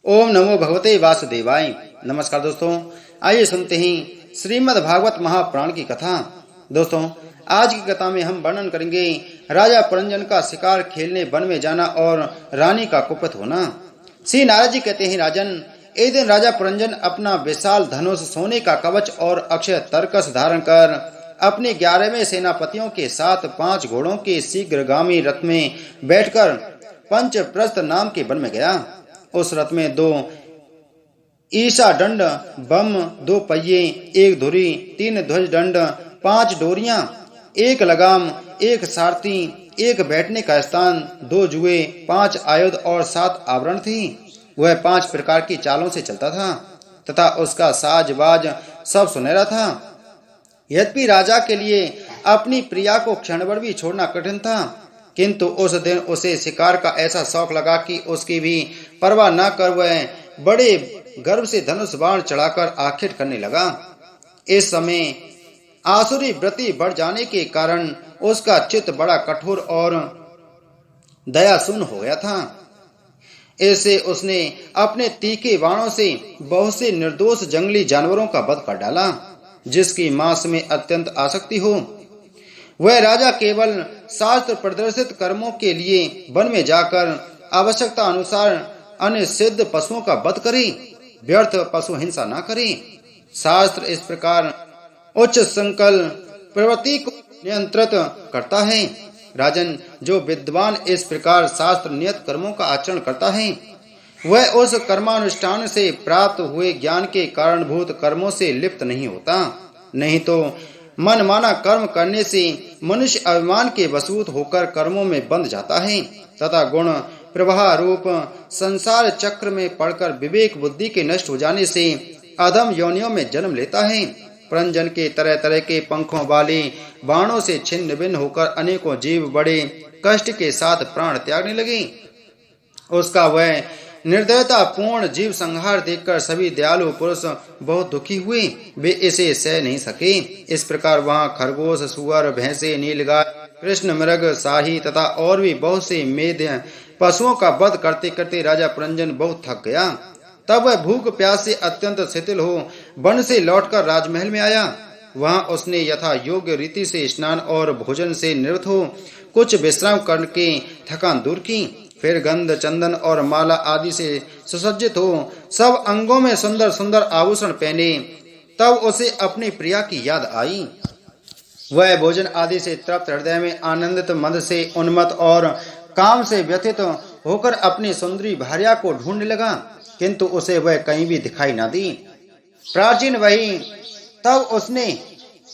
ओम नमो भगवते वासुदेवाय। नमस्कार दोस्तों, आइए सुनते हैं श्रीमद् भागवत महापुराण की कथा। दोस्तों, आज की कथा में हम वर्णन करेंगे राजा पुरंजन का शिकार खेलने वन में जाना और रानी का कुपित होना। श्री नारद जी कहते हैं, राजन, एक दिन राजा पुरंजन अपना विशाल धनुष, सोने का कवच और अक्षय तरकस धारण कर अपने 11वें सेनापतियों के साथ 5 घोड़ों के शीघ्रगामी रथ में बैठकर पंचप्रस्थ नाम के वन में गया। उस रथ में 2 ईशा दंड बम, 2 पहिए, 1 धुरी, 3 ध्वज दंड, 5 डोरियां, 1 लगाम, 1 सारथी, 1 बैठने का स्थान, 2 जुए, 5 आयुध और 7 आभरण थी। वह 5 प्रकार की चालों से चलता था तथा उसका साजबाज सब सुनहरा था। यद्यपि राजा के लिए अपनी प्रिया को क्षणभर भी छोड़ना कठिन था, किंतु उस दिन उसे शिकार का ऐसा शौक लगा कि उसकी भी परवाह न कर वह बड़े गर्व से धनुष बाण चढ़ाकर आखेट करने लगा। इस समय आसुरी व्रति बढ़ जाने के कारण उसका चित्त बड़ा कठोर और दयाशून्य हो गया था। ऐसे उसने अपने तीखे बाणों से बहुत से निर्दोष जंगली जानवरों का वध कर डाला, जिसकी मांस में अत्यंत आसक्ति हो। वह राजा केवल शास्त्र प्रदर्शित कर्मों के लिए वन में जाकर आवश्यकता अनुसार अन्य सिद्ध पशुओं का वध करे, व्यर्थ पशु हिंसा न करे। शास्त्र इस प्रकार उच्च संकल्प प्रवृत्ति को नियंत्रित करता है। राजन, जो विद्वान इस प्रकार शास्त्र नियत कर्मों का आचरण करता है, वह उस कर्मानुष्ठान से प्राप्त हुए ज्ञान के कारणभूत कर्मों से लिप्त नहीं होता। नहीं तो मनमाना कर्म करने से मनुष्य अभिमान के वशूत होकर कर्मों में बंध जाता है तथा गुण प्रवाह रूप संसार चक्र में पड़कर विवेक बुद्धि के नष्ट हो जाने से अधम योनियों में जन्म लेता है। पुरंजन के तरह तरह के पंखों वाले बाणों से छिन्न भिन्न होकर अनेकों जीव बड़े कष्ट के साथ प्राण त्यागने लगे। उसका वह निर्दयता पूर्ण जीव संहार देखकर सभी दयालु पुरुष बहुत दुखी हुए। वे इसे सह नहीं सके। इस प्रकार वहां खरगोश, सुअर, भैंसे, नीलगाय, कृष्ण मृग, शाही तथा और भी बहुत से मेध पशुओं का वध करते करते राजा पुरंजन बहुत थक गया। तब वह भूख प्यास से अत्यंत शिथिल हो वन से लौटकर राजमहल में आया। वहां उसने यथा योग्य रीति से स्नान और भोजन से निवृत्त हो कुछ विश्राम करके थकान दूर की। फिर गंध, चंदन और माला आदि से सुसज्जित हो सब अंगों में सुंदर सुंदर आभूषण पहने तब उसे अपनी प्रिया की याद आई। वह भोजन आदि से तृप्त हृदय में आनंदित, मद से उन्मत्त और काम से व्यथित होकर अपनी सुंदरी भार्या को ढूंढने लगा, किंतु उसे वह कहीं भी दिखाई न दी। प्राचीन वही तब उसने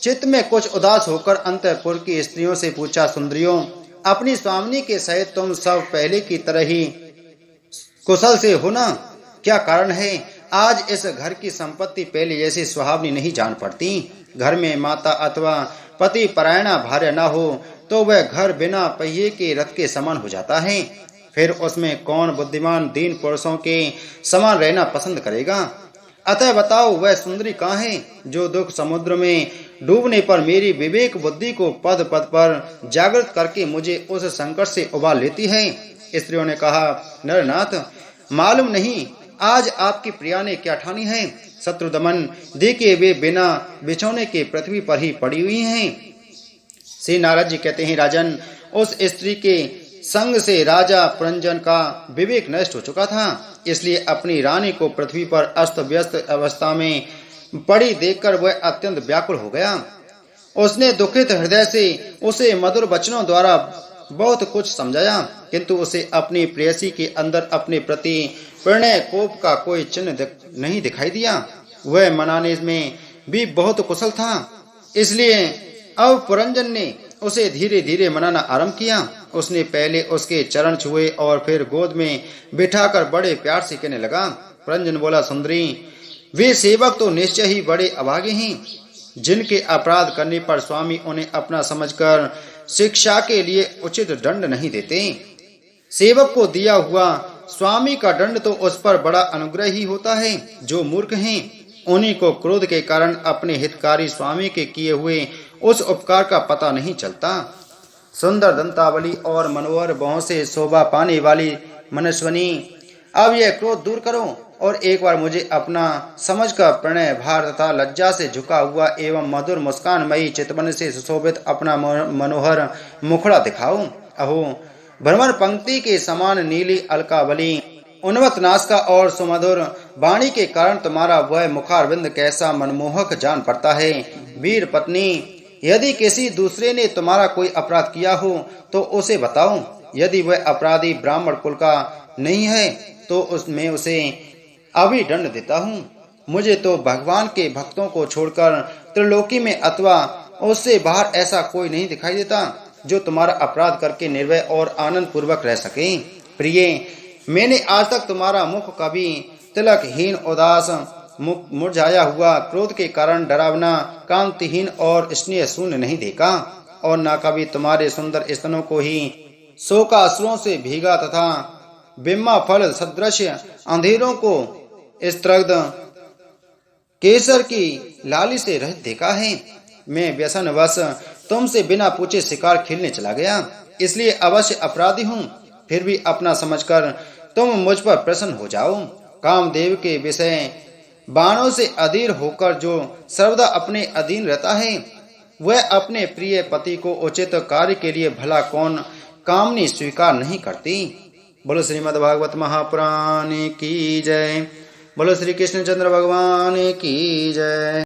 चित्त में कुछ उदास होकर अंतःपुर की स्त्रियों से पूछा, सुंदरियों, अपनी स्वामिनी के सहित तुम सब पहले की तरह ही कुशल से हो ना? क्या कारण है आज इस घर की संपत्ति पहले जैसी सुहावनी नहीं जान पड़ती? घर में माता अथवा पति परायणा भार्य न हो तो वह घर बिना पहिए के रथ के समान हो जाता है। फिर उसमें कौन बुद्धिमान दीन पुरुषों के समान रहना पसंद करेगा? अतः बताओ, वह सुंदरी कहाँ है जो दुख समुद्र में डूबने पर मेरी विवेक बुद्धि को पद पद पर जागृत करके मुझे उस संकट से उबार लेती है? स्त्रियों ने कहा, नरनाथ, मालूम नहीं आज आपकी प्रिया ने क्या ठानी है। शत्रु दमन देखे वे बिना बिछौने के पृथ्वी पर ही पड़ी हुई हैं। श्री नारद जी कहते हैं, राजन, उस स्त्री के संग से राजा पुरंजन का विवेक नष्ट हो चुका था, इसलिए अपनी रानी को पृथ्वी पर अस्त व्यस्त अवस्था में पड़ी देखकर वह अत्यंत व्याकुल हो गया। उसने दुखित हृदय से उसे मधुर वचनों द्वारा बहुत कुछ समझाया, किंतु उसे अपनी प्रेयसी के अंदर अपने प्रति प्रणय कोप का कोई चिन्ह नहीं दिखाई दिया। वह मनाने में भी बहुत कुशल था, इसलिए अब पुरंजन ने उसे धीरे धीरे मनाना आरंभ किया। उसने पहले उसके चरण छुए और फिर गोद में बिठाकर बड़े प्यार से कहने लगा। पुरंजन बोला, सुंदरी, वे सेवक तो निश्चय ही बड़े अभागे हैं, जिनके अपराध करने पर स्वामी उन्हें अपना समझकर शिक्षा के लिए उचित दंड नहीं देते। सेवक को दिया हुआ स्वामी का दंड तो उस पर बड़ा अनुग्रह ही होता है। जो मूर्ख हैं, उन्हीं को क्रोध के कारण अपने हितकारी स्वामी के किए हुए उस उपकार का पता नहीं चलता। सुंदर दंतावली और मनोहर बाहों से शोभा पाने वाली मनस्वनी अब यह क्रोध दूर करो और एक बार मुझे अपना समझकर प्रणय भार तथा लज्जा से झुका हुआ एवं मधुर मुस्कानमयी चितवन से सुशोभित अपना मनोहर मुखड़ा दिखाओ। अहो, भ्रमर पंक्ति के समान नीली अलकावली, उन्मत्त नासिका और सुमधुर वाणी के कारण तुम्हारा वह मुखारविंद कैसा मनमोहक जान पड़ता है। वीर पत्नी, यदि किसी दूसरे ने तुम्हारा कोई अपराध किया हो तो उसे बताओ। यदि वह अपराधी ब्राह्मण कुल का नहीं है तो उसमें उसे अभी दंड देता हूँ। मुझे तो भगवान के भक्तों को छोड़कर त्रिलोकी में अथवा उससे बाहर ऐसा कोई नहीं दिखाई देता जो तुम्हारा अपराध करके निर्भय और आनंद पूर्वक रह सके। प्रिय, मैंने आज तक तुम्हारा मुख कभी तिलकहीन, उदास, मुरझाया हुआ, क्रोध के कारण डरावना, कांतिहीन और स्नेह शून्य नहीं देखा, और न कभी तुम्हारे सुंदर स्तनों को ही शोकाश्रुओं से भीगा तथा बिम्मा फल सदृश अंधेरों को स्त्रग्ध केसर की लाली से रहित देखा है। मैं व्यसनवश तुमसे बिना पूछे शिकार खेलने चला गया, इसलिए अवश्य अपराधी हूँ। फिर भी अपना समझकर तुम मुझ पर प्रसन्न हो जाओ। कामदेव के विषय बाणों से अधीर होकर जो सर्वदा अपने अधीन रहता है, वह अपने प्रिय पति को उचित कार्य के लिए भला कौन कामनी स्वीकार नहीं करती। बोलो श्रीमद् भागवत महापुराण की जय। बोलो श्री कृष्णचंद्र भगवान की जय।